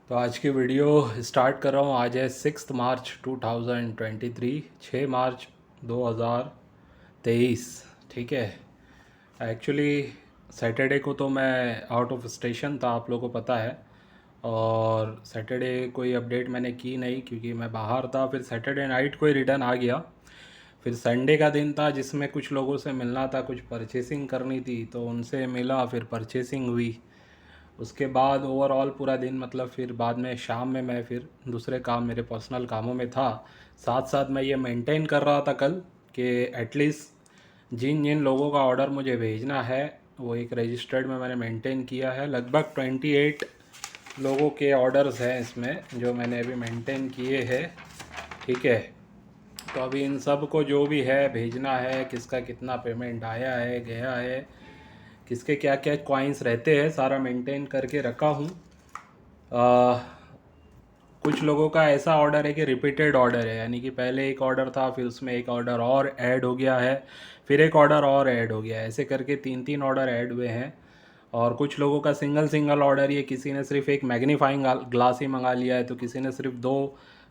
तो आज की वीडियो स्टार्ट कर रहा हूँ। आज है 6 मार्च 2023, 6 मार्च 2023। ठीक है। एक्चुअली सैटरडे को तो मैं आउट ऑफ स्टेशन था, आप लोगों को पता है। और सैटरडे कोई अपडेट मैंने की नहीं क्योंकि मैं बाहर था। फिर सैटरडे नाइट को ही रिटर्न आ गया। फिर संडे का दिन था जिसमें कुछ लोगों से मिलना था, कुछ परचेसिंग करनी थी तो उनसे मिला, फिर परचेसिंग हुई। उसके बाद ओवरऑल पूरा दिन मतलब फिर बाद में शाम में मैं फिर दूसरे काम, मेरे पर्सनल कामों में था। साथ साथ मैं ये मेंटेन कर रहा था कल कि एटलीस्ट जिन जिन लोगों का ऑर्डर मुझे भेजना है वो एक रजिस्टर्ड में मैंने मेंटेन किया है। लगभग 28 लोगों के ऑर्डर्स हैं इसमें जो मैंने अभी मेंटेन किए हैं। ठीक है। तो अभी इन सब को जो भी है भेजना है, किसका कितना पेमेंट आया है गया है, किसके क्या क्या कॉइन्स रहते हैं, सारा मेंटेन करके रखा हूँ। कुछ लोगों का ऐसा ऑर्डर है कि रिपीटेड ऑर्डर है, यानी कि पहले एक ऑर्डर था, फिर उसमें एक ऑर्डर और ऐड हो गया है, फिर एक ऑर्डर और ऐड हो गया है, ऐसे करके 3 3 ऑर्डर ऐड हुए हैं। और कुछ लोगों का सिंगल सिंगल ऑर्डर ही है। किसी ने सिर्फ एक मैग्नीफाइंग ग्लास ही मंगा लिया है, तो किसी ने सिर्फ 2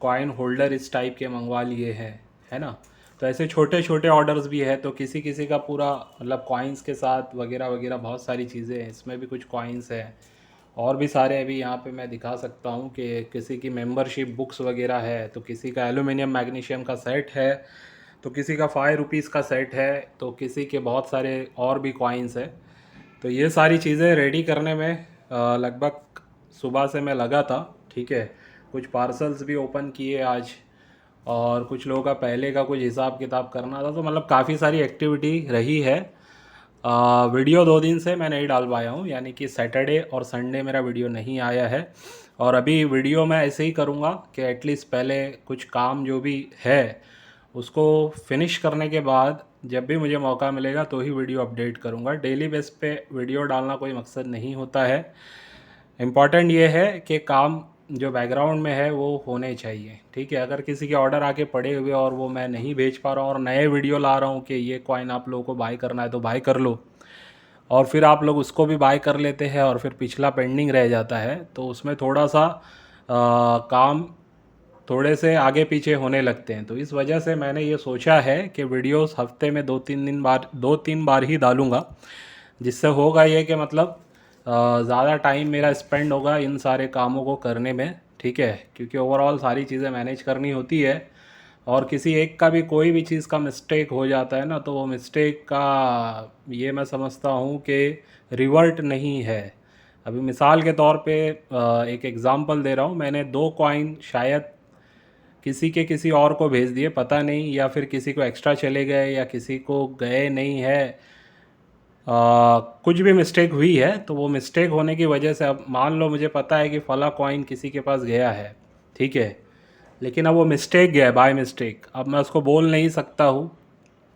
कॉइन होल्डर इस टाइप के मंगवा लिए हैं, है ना। तो ऐसे छोटे छोटे ऑर्डर्स भी है। तो किसी किसी का पूरा मतलब कॉइन्स के साथ वगैरह वगैरह बहुत सारी चीज़ें हैं। इसमें भी कुछ कॉइन्स है और भी सारे अभी यहाँ पे मैं दिखा सकता हूँ कि किसी की मेंबरशिप बुक्स वगैरह है, तो किसी का एल्यूमिनियम मैग्नीशियम का सेट है, तो किसी का 5 रुपीज़ का सेट है, तो किसी के बहुत सारे और भी कॉइन्स है। तो ये सारी चीज़ें रेडी करने में लगभग सुबह से मैं लगा था। ठीक है। कुछ पार्सल्स भी ओपन किए आज, और कुछ लोगों का पहले का कुछ हिसाब किताब करना था। तो मतलब काफ़ी सारी एक्टिविटी रही है। वीडियो 2 दिन से मैं नहीं डाल पाया हूँ, यानी कि सैटरडे और संडे मेरा वीडियो नहीं आया है। और अभी वीडियो मैं ऐसे ही करूँगा कि एटलीस्ट पहले कुछ काम जो भी है उसको फिनिश करने के बाद जब भी मुझे मौका मिलेगा तो ही वीडियो अपडेट करूँगा। डेली बेस पे वीडियो डालना कोई मकसद नहीं होता है। इम्पॉर्टेंट ये है कि काम जो बैकग्राउंड में है वो होने चाहिए। ठीक है। अगर किसी के ऑर्डर आके पड़े हुए और वो मैं नहीं भेज पा रहा हूँ और नए वीडियो ला रहा हूँ कि ये कॉइन आप लोगों को बाय करना है तो बाय कर लो, और फिर आप लोग उसको भी बाय कर लेते हैं और फिर पिछला पेंडिंग रह जाता है, तो उसमें थोड़ा सा काम थोड़े से आगे पीछे होने लगते हैं। तो इस वजह से मैंने ये सोचा है कि वीडियोस हफ्ते में 2 3 बार ही डालूँगा, जिससे होगा ये कि मतलब ज़्यादा टाइम मेरा स्पेंड होगा इन सारे कामों को करने में। ठीक है। क्योंकि ओवरऑल सारी चीज़ें मैनेज करनी होती है, और किसी एक का भी कोई भी चीज़ का मिस्टेक हो जाता है ना, तो वो मिस्टेक का ये मैं समझता हूँ कि रिवर्ट नहीं है। अभी मिसाल के तौर पे एक एग्ज़ाम्पल दे रहा हूँ। मैंने 2 कॉइन शायद किसी के किसी और को भेज दिए, पता नहीं, या फिर किसी को एक्स्ट्रा चले गए या किसी को गए नहीं है। कुछ भी मिस्टेक हुई है, तो वो मिस्टेक होने की वजह से अब मान लो मुझे पता है कि फला कॉइन किसी के पास गया है। ठीक है। लेकिन अब वो मिस्टेक गया है बाय मिस्टेक, अब मैं उसको बोल नहीं सकता हूँ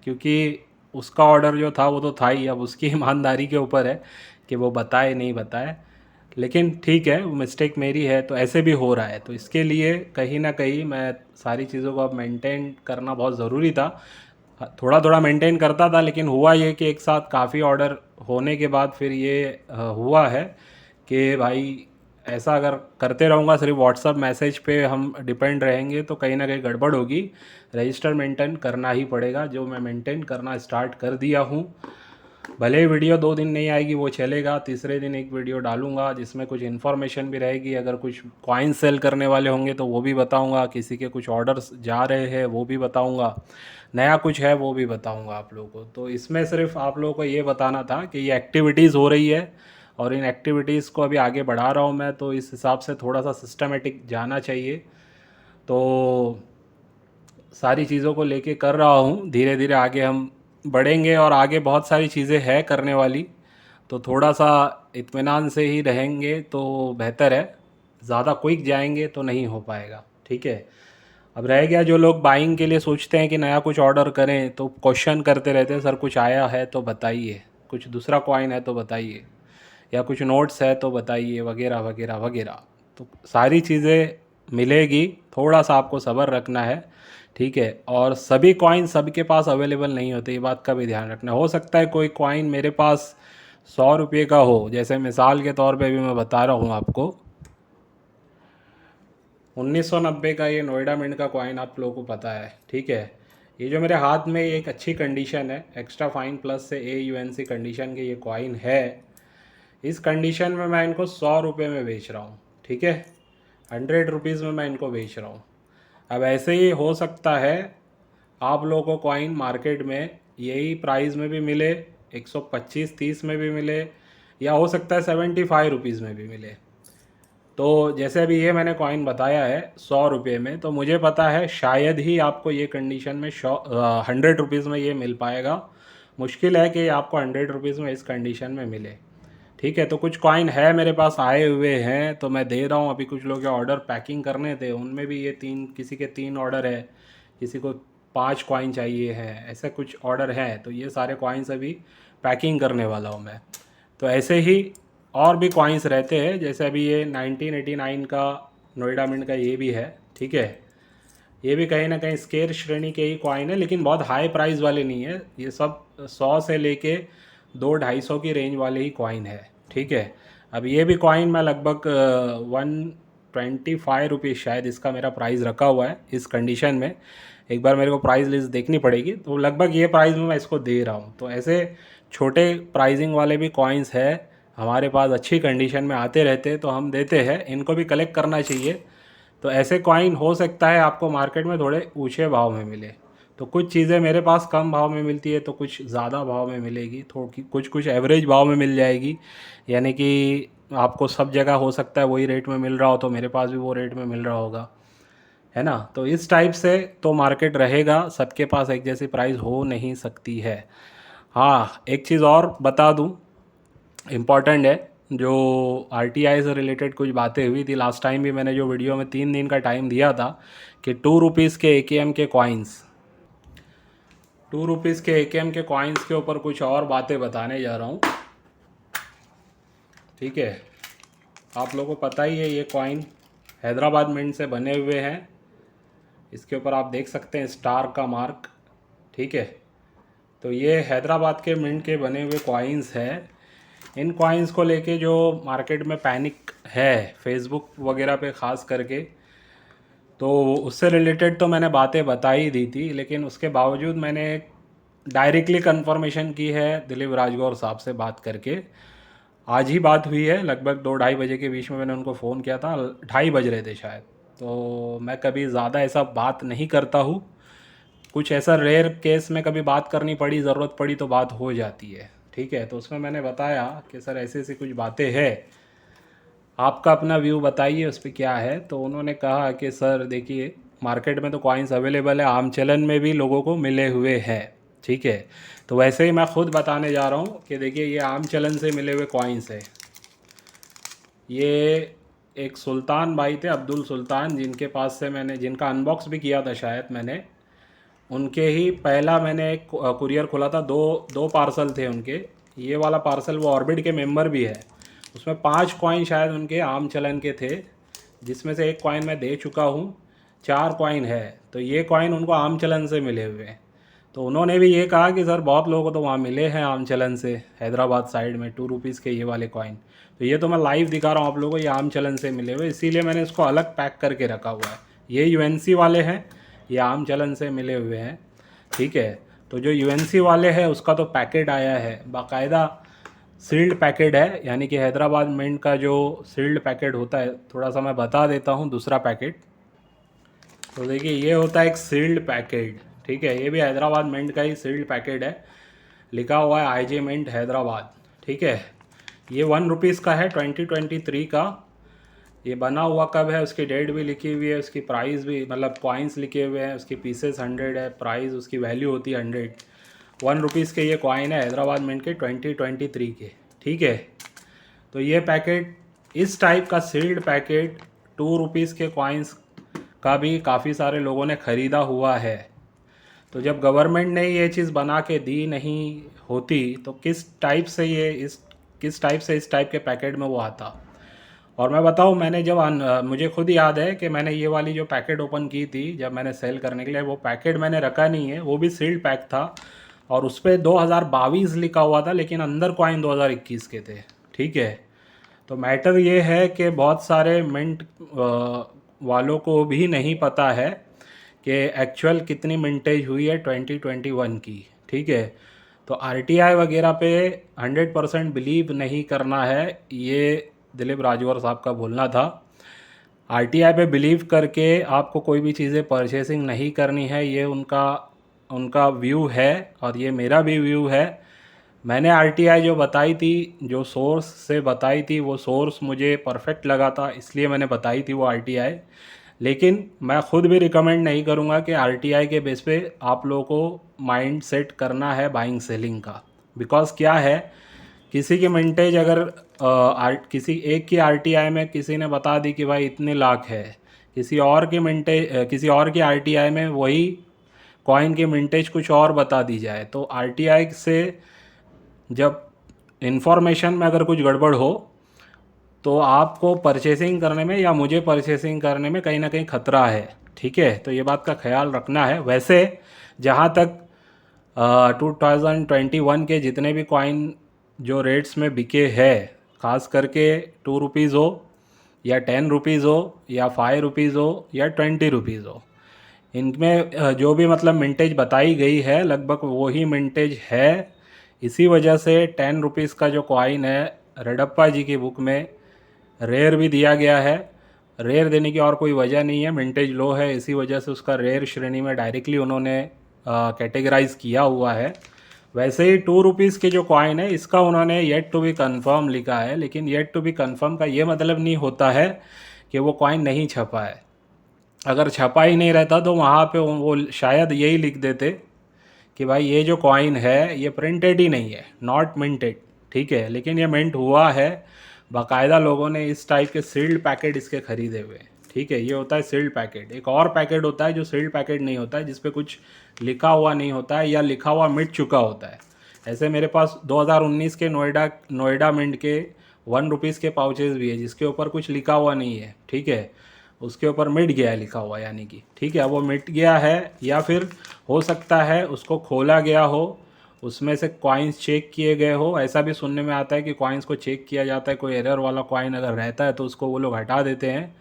क्योंकि उसका ऑर्डर जो था वो तो था ही। अब उसकी ईमानदारी के ऊपर है कि वो बताए नहीं बताए। लेकिन ठीक है, वो मिस्टेक मेरी है, तो ऐसे भी हो रहा है। तो इसके लिए कहीं ना कहीं मैं सारी चीज़ों को अब मेंटेन करना बहुत ज़रूरी था। थोड़ा थोड़ा मेंटेन करता था, लेकिन हुआ ये कि एक साथ काफ़ी ऑर्डर होने के बाद फिर ये हुआ है कि भाई ऐसा अगर करते रहूँगा, सिर्फ व्हाट्सअप मैसेज पे हम डिपेंड रहेंगे तो कहीं ना कहीं गड़बड़ होगी। रजिस्टर मेंटेन करना ही पड़ेगा, जो मैं मेंटेन करना स्टार्ट कर दिया हूँ। भले ही वीडियो 2 दिन नहीं आएगी, वो चलेगा। तीसरे दिन एक वीडियो डालूंगा जिसमें कुछ इन्फॉर्मेशन भी रहेगी। अगर कुछ कॉइन सेल करने वाले होंगे तो वो भी बताऊंगा, किसी के कुछ ऑर्डर्स जा रहे हैं वो भी बताऊंगा, नया कुछ है वो भी बताऊंगा आप लोगों को। तो इसमें सिर्फ आप लोगों को ये बताना था कि ये एक्टिविटीज़ हो रही है और इन एक्टिविटीज़ को अभी आगे बढ़ा रहा हूँ मैं, तो इस हिसाब से थोड़ा सा सिस्टमेटिक जाना चाहिए। तो सारी चीज़ों को लेके कर रहा हूँ, धीरे धीरे आगे हम बढ़ेंगे और आगे बहुत सारी चीज़ें हैं करने वाली। तो थोड़ा सा इत्मीनान से ही रहेंगे तो बेहतर है। ज़्यादा क्विक जाएंगे तो नहीं हो पाएगा। ठीक है। अब रह गया, जो लोग बाइंग के लिए सोचते हैं कि नया कुछ ऑर्डर करें तो क्वेश्चन करते रहते हैं, सर कुछ आया है तो बताइए, कुछ दूसरा कॉइन है तो बताइए, या कुछ नोट्स है तो बताइए, वगैरह वगैरह वगैरह। तो सारी चीज़ें मिलेगी, थोड़ा सा आपको सब्र रखना है। ठीक है। और सभी कॉइन सबके पास अवेलेबल नहीं होते, ये बात का भी ध्यान रखना। हो सकता है कोई कॉइन मेरे पास 100 रुपये का हो, जैसे मिसाल के तौर पे भी मैं बता रहा हूँ आपको 1990 का ये नोएडा मिंट का कॉइन आप लोगों को पता है, ठीक है। ये जो मेरे हाथ में एक अच्छी कंडीशन है, एक्स्ट्रा फाइन प्लस से AUNC कंडीशन के ये कॉइन है। इस कंडीशन में मैं इनको 100 रुपये में बेच रहा हूँ, ठीक है। 100 रुपीज़ में मैं इनको बेच रहा हूँ। अब ऐसे ही हो सकता है आप लोगों को कॉइन मार्केट में यही प्राइस में भी मिले, 125-30 में भी मिले, या हो सकता है 75 रुपीज़ में भी मिले। तो जैसे अभी ये मैंने कॉइन बताया है 100 रुपये में, तो मुझे पता है शायद ही आपको ये कंडीशन में 100 रुपीज़ में ये मिल पाएगा। मुश्किल है कि आपको 100 रुपीज़ में इस कंडीशन में मिले, ठीक है। तो कुछ कॉइन है मेरे पास आए हुए हैं, तो मैं दे रहा हूँ। अभी कुछ लोग के ऑर्डर पैकिंग करने थे, उनमें भी ये तीन, किसी के 3 ऑर्डर है, किसी को 5 कॉइन चाहिए हैं, ऐसे कुछ ऑर्डर हैं। तो ये सारे कॉइन्स अभी पैकिंग करने वाला हूँ मैं। तो ऐसे ही और भी कॉइन्स रहते हैं, जैसे अभी ये 1989 का नोएडा मिंट का ये भी है, ठीक है। ये भी कहीं ना कहीं स्केर श्रेणी के ही कॉइन है, लेकिन बहुत हाई प्राइस वाले नहीं है। ये सब 100 से लेके 200-250 की रेंज वाले ही कॉइन है, ठीक है। अब ये भी कॉइन मैं लगभग 125 रुपीज़ शायद इसका मेरा प्राइस रखा हुआ है इस कंडीशन में। एक बार मेरे को प्राइस लिस्ट देखनी पड़ेगी, तो लगभग ये प्राइस में मैं इसको दे रहा हूँ। तो ऐसे छोटे प्राइसिंग वाले भी कॉइन्स है हमारे पास, अच्छी कंडीशन में आते रहते, तो हम देते हैं। इनको भी कलेक्ट करना चाहिए। तो ऐसे कॉइन हो सकता है आपको मार्केट में थोड़े ऊंचे भाव में मिले। तो कुछ चीज़ें मेरे पास कम भाव में मिलती है, तो कुछ ज़्यादा भाव में मिलेगी, थोड़ी कुछ कुछ एवरेज भाव में मिल जाएगी। यानी कि आपको सब जगह हो सकता है वही रेट में मिल रहा हो, तो मेरे पास भी वो रेट में मिल रहा होगा, है ना। तो इस टाइप से तो मार्केट रहेगा, सबके पास एक जैसी प्राइस हो नहीं सकती है। हाँ, एक चीज़ और बता दूँ, इम्पॉर्टेंट है, जो RTI से रिलेटेड कुछ बातें हुई थी लास्ट टाइम भी, मैंने जो वीडियो में 3 दिन का टाइम दिया था कि 2 रुपीज़ के AKM के कॉइन्स, 2 रुपीज़ के AKM के कॉइन्स के ऊपर कुछ और बातें बताने जा रहा हूँ, ठीक है। आप लोगों को पता ही है ये कॉइन हैदराबाद मिंट से बने हुए हैं। इसके ऊपर आप देख सकते हैं स्टार का मार्क, ठीक है। तो ये हैदराबाद के मिंट के बने हुए कॉइन्स हैं। इन कॉइन्स को लेके जो मार्केट में पैनिक है फेसबुक वगैरह पे ख़ास करके, तो उससे रिलेटेड तो मैंने बातें बता ही दी थी, लेकिन उसके बावजूद मैंने डायरेक्टली कंफर्मेशन की है दिलीप राजगौर साहब से बात करके। आज ही बात हुई है, लगभग 2-2:30 बजे के बीच में मैंने उनको फ़ोन किया था, 2:30 बज रहे थे शायद। तो मैं कभी ज़्यादा ऐसा बात नहीं करता हूँ, कुछ ऐसा रेयर केस में कभी बात करनी पड़ी, ज़रूरत पड़ी तो बात हो जाती है, ठीक है। तो उसमें मैंने बताया कि सर ऐसी ऐसी कुछ बातें हैं, आपका अपना व्यू बताइए उस पर क्या है। तो उन्होंने कहा कि सर देखिए, मार्केट में तो कॉइन्स अवेलेबल है, आम चलन में भी लोगों को मिले हुए हैं, ठीक है। तो वैसे ही मैं खुद बताने जा रहा हूँ कि देखिए ये आम चलन से मिले हुए कॉइन्स है। ये एक सुल्तान भाई थे, अब्दुल सुल्तान, जिनके पास से मैंने, जिनका अनबॉक्स भी किया था शायद मैंने, उनके ही पहला मैंने एक कुरियर खोला था, दो दो पार्सल थे उनके। ये वाला पार्सल वो ऑर्बिट के मेंबर भी है, उसमें 5 कॉइन शायद उनके आम चलन के थे, जिसमें से एक कॉइन मैं दे चुका हूँ, 4 कॉइन है। तो ये कॉइन उनको आम चलन से मिले हुए हैं। तो उन्होंने भी ये कहा कि सर बहुत लोगों को तो वहाँ मिले हैं आम चलन से, हैदराबाद साइड में 2 रुपीज़ के ये वाले कॉइन। तो ये तो मैं लाइव दिखा रहा हूँ आप लोगों को, ये आम चलन से मिले हुए, इसीलिए मैंने इसको अलग पैक करके रखा हुआ है। ये UNC वाले हैं, ये आम चलन से मिले हुए हैं, ठीक है। तो जो UNC वाले हैं उसका तो पैकेट आया है, बाकायदा सील्ड पैकेट है, यानी कि हैदराबाद मिंट का जो सील्ड पैकेट होता है, थोड़ा सा मैं बता देता हूँ दूसरा पैकेट। तो देखिए ये होता है एक सील्ड पैकेट, ठीक है। ये भी हैदराबाद मिंट का ही सील्ड पैकेट है, लिखा हुआ है IJ मिंट हैदराबाद, ठीक है। ये 1 रुपीज़ का है, 2023 का। ये बना हुआ कब है, उसकी डेट भी लिखी हुई है, उसकी प्राइस भी, मतलब कॉइन्स लिखे हुए हैं, उसकी पीसेस 100 है, प्राइस उसकी वैल्यू होती है 100। 1 रुपीज़ के ये कॉइन है हैदराबाद मिंट के 2023 के, ठीक है। तो ये पैकेट, इस टाइप का सील्ड पैकेट 2 रुपीज़ के कॉइन्स का भी काफ़ी सारे लोगों ने ख़रीदा हुआ है। तो जब गवर्नमेंट ने ये चीज़ बना के दी नहीं होती, तो किस टाइप से इस टाइप के पैकेट में वो आता। और मैं बताऊँ, मैंने जब मुझे खुद याद है कि मैंने ये वाली जो पैकेट ओपन की थी जब मैंने सेल करने के लिए, वो पैकेट मैंने रखा नहीं है, वो भी सील्ड पैक था, और उस पर 2022 लिखा हुआ था, लेकिन अंदर कॉइन 2021 के थे, ठीक है। तो मैटर ये है कि बहुत सारे मिंट वालों को भी नहीं पता है कि एक्चुअल कितनी मिंटेज हुई है 2021 की, ठीक है। तो आरटीआई वगैरह पे 100% बिलीव नहीं करना है, ये दिलीप राजवर साहब का बोलना था। आरटीआई पे बिलीव करके आपको कोई भी चीज़ें परचेसिंग नहीं करनी है, ये उनका उनका व्यू है और ये मेरा भी व्यू है। मैंने आरटीआई जो बताई थी, जो सोर्स से बताई थी, वो सोर्स मुझे परफेक्ट लगा था, इसलिए मैंने बताई थी वो आरटीआई। लेकिन मैं ख़ुद भी रिकमेंड नहीं करूँगा कि आरटीआई के बेस पे आप लोगों को माइंड सेट करना है बाइंग सेलिंग का। बिकॉज़ क्या है, किसी की मिंटेज अगर किसी एक की आरटीआई में किसी ने बता दी कि भाई इतने लाख है, किसी और की किसी और की आरटीआई में वही कॉइन की मिंटेज कुछ और बता दी जाए, तो आरटीआई से जब इन्फॉर्मेशन में अगर कुछ गड़बड़ हो तो आपको परचेसिंग करने में या मुझे परचेसिंग करने में कहीं ना कहीं ख़तरा है, ठीक है। तो ये बात का ख्याल रखना है। वैसे जहाँ तक 2021 के जितने भी कॉइन जो रेट्स में बिके हैं, ख़ास करके 2 रुपीज़ हो या 10 रुपीज़ हो या 5 रुपीज़ हो या 20 रुपीज़ हो, इनमें जो भी मतलब मिंटेज बताई गई है लगभग वही मिंटेज है। इसी वजह से 10 रुपीज़ का जो कॉइन है, रेडप्पा जी की बुक में रेयर भी दिया गया है। रेयर देने की और कोई वजह नहीं है, मिंटेज लो है, इसी वजह से उसका रेयर श्रेणी में डायरेक्टली उन्होंने कैटेगराइज किया हुआ है। वैसे ही 2 रुपीज़ के जो कॉइन है, इसका उन्होंने येट टू बी कन्फर्म लिखा है, लेकिन येट टू बी कन्फर्म का ये मतलब नहीं होता है कि वो कॉइन नहीं छपा है। अगर छपा ही नहीं रहता तो वहाँ पे वो शायद यही लिख देते कि भाई ये जो कॉइन है ये प्रिंटेड ही नहीं है, नॉट मिंटेड, ठीक है। लेकिन ये मिंट हुआ है, बाकायदा लोगों ने इस टाइप के सील्ड पैकेट इसके ख़रीदे हुए, ठीक है। ये होता है सील्ड पैकेट। एक और पैकेट होता है जो सील्ड पैकेट नहीं होता है, जिस पे कुछ लिखा हुआ नहीं होता है या लिखा हुआ मिट चुका होता है। ऐसे मेरे पास 2019 के नोएडा मिंट के 1 रुपीज़ के पाउचेज़ भी है जिसके ऊपर कुछ लिखा हुआ नहीं है, ठीक है। उसके ऊपर मिट गया है लिखा हुआ, यानी कि ठीक है, वो मिट गया है, या फिर हो सकता है उसको खोला गया हो, उसमें से कॉइन्स चेक किए गए हो। ऐसा भी सुनने में आता है कि कॉइन्स को चेक किया जाता है, कोई एरर वाला कॉइन अगर रहता है तो उसको वो लोग हटा देते हैं,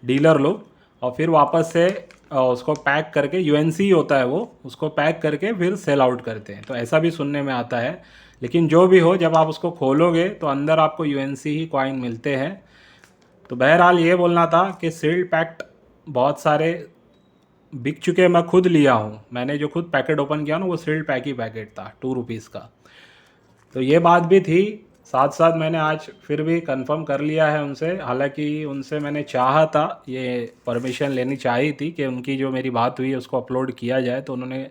डीलर लोग, और फिर वापस से उसको पैक करके, यूएनसी होता है वो, उसको पैक करके फिर सेल आउट करते हैं। तो ऐसा भी सुनने में आता है। लेकिन जो भी हो, जब आप उसको खोलोगे तो अंदर आपको यूएनसी ही कॉइन मिलते हैं। तो बहरहाल ये बोलना था कि सील्ड पैक्ड बहुत सारे बिक चुके, मैं खुद लिया हूँ। मैंने जो खुद पैकेट ओपन किया ना, वो सील्ड पैक ही पैकेट था 2 रुपीज़ का। तो ये बात भी थी। साथ साथ मैंने आज फिर भी कंफर्म कर लिया है उनसे, हालांकि उनसे मैंने चाहा था, ये परमिशन लेनी चाहिए थी कि उनकी जो मेरी बात हुई है उसको अपलोड किया जाए, तो उन्होंने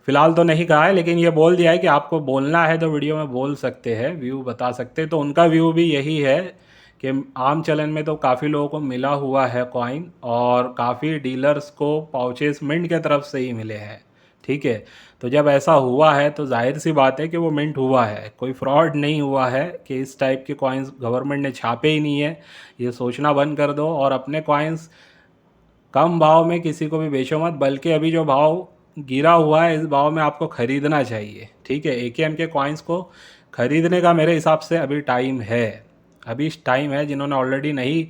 फ़िलहाल तो नहीं कहा है, लेकिन ये बोल दिया है कि आपको बोलना है तो वीडियो में बोल सकते हैं, व्यू बता सकते हैं। तो उनका व्यू भी यही है कि आम चलन में तो काफ़ी लोगों को मिला हुआ है कॉइन, और काफ़ी डीलर्स को पाउचेस मिंट के तरफ से ही मिले हैं, ठीक है। तो जब ऐसा हुआ है तो जाहिर सी बात है कि वो मिंट हुआ है, कोई फ्रॉड नहीं हुआ है कि इस टाइप के कॉइन्स गवर्नमेंट ने छापे ही नहीं है। ये सोचना बंद कर दो और अपने कॉइन्स कम भाव में किसी को भी बेचो मत, बल्कि अभी जो भाव गिरा हुआ है इस भाव में आपको ख़रीदना चाहिए, ठीक है। एकेएम के कॉइन्स को ख़रीदने का मेरे हिसाब से अभी टाइम है, अभी टाइम है। जिन्होंने ऑलरेडी नहीं,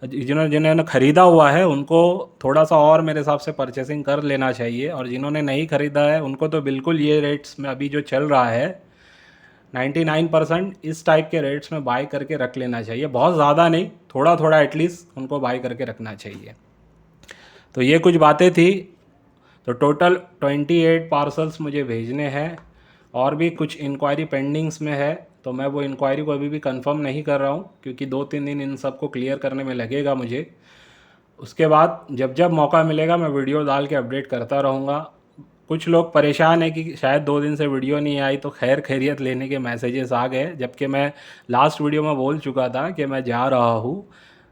जिन्होंने ख़रीदा हुआ है उनको थोड़ा सा और मेरे हिसाब से परचेसिंग कर लेना चाहिए, और जिन्होंने नहीं ख़रीदा है उनको तो बिल्कुल ये रेट्स में अभी जो चल रहा है 99% इस टाइप के रेट्स में बाय करके रख लेना चाहिए। बहुत ज़्यादा नहीं, थोड़ा थोड़ा एटलीस्ट उनको बाय करके रखना चाहिए। तो ये कुछ बातें थी। तो टोटल 28 पार्सल्स मुझे भेजने हैं, और भी कुछ इंक्वायरी पेंडिंग्स में है, तो मैं वो इंक्वायरी को अभी भी कंफर्म नहीं कर रहा हूँ, क्योंकि 2-3 दिन इन सब को क्लियर करने में लगेगा मुझे। उसके बाद जब जब मौका मिलेगा मैं वीडियो डाल के अपडेट करता रहूँगा। कुछ लोग परेशान है कि शायद 2 दिन से वीडियो नहीं आई, तो खैर खैरियत लेने के मैसेजेस आ गए, जबकि मैं लास्ट वीडियो में बोल चुका था कि मैं जा रहा हूँ,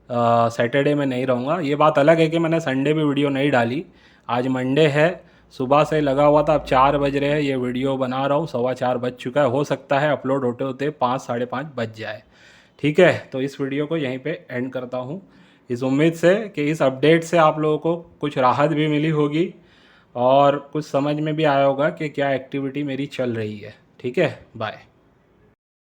सैटरडे में नहीं रहूँगा। ये बात अलग है कि मैंने संडे भी वीडियो नहीं डाली। आज मंडे है, सुबह से लगा हुआ था, अब 4 बज रहे हैं, ये वीडियो बना रहा हूँ, 4:15 बज चुका है। हो सकता है अपलोड होते होते 5, 5:30 बज जाए, ठीक है। तो इस वीडियो को यहीं पे एंड करता हूँ, इस उम्मीद से कि इस अपडेट से आप लोगों को कुछ राहत भी मिली होगी और कुछ समझ में भी आया होगा कि क्या एक्टिविटी मेरी चल रही है, ठीक है। बाय।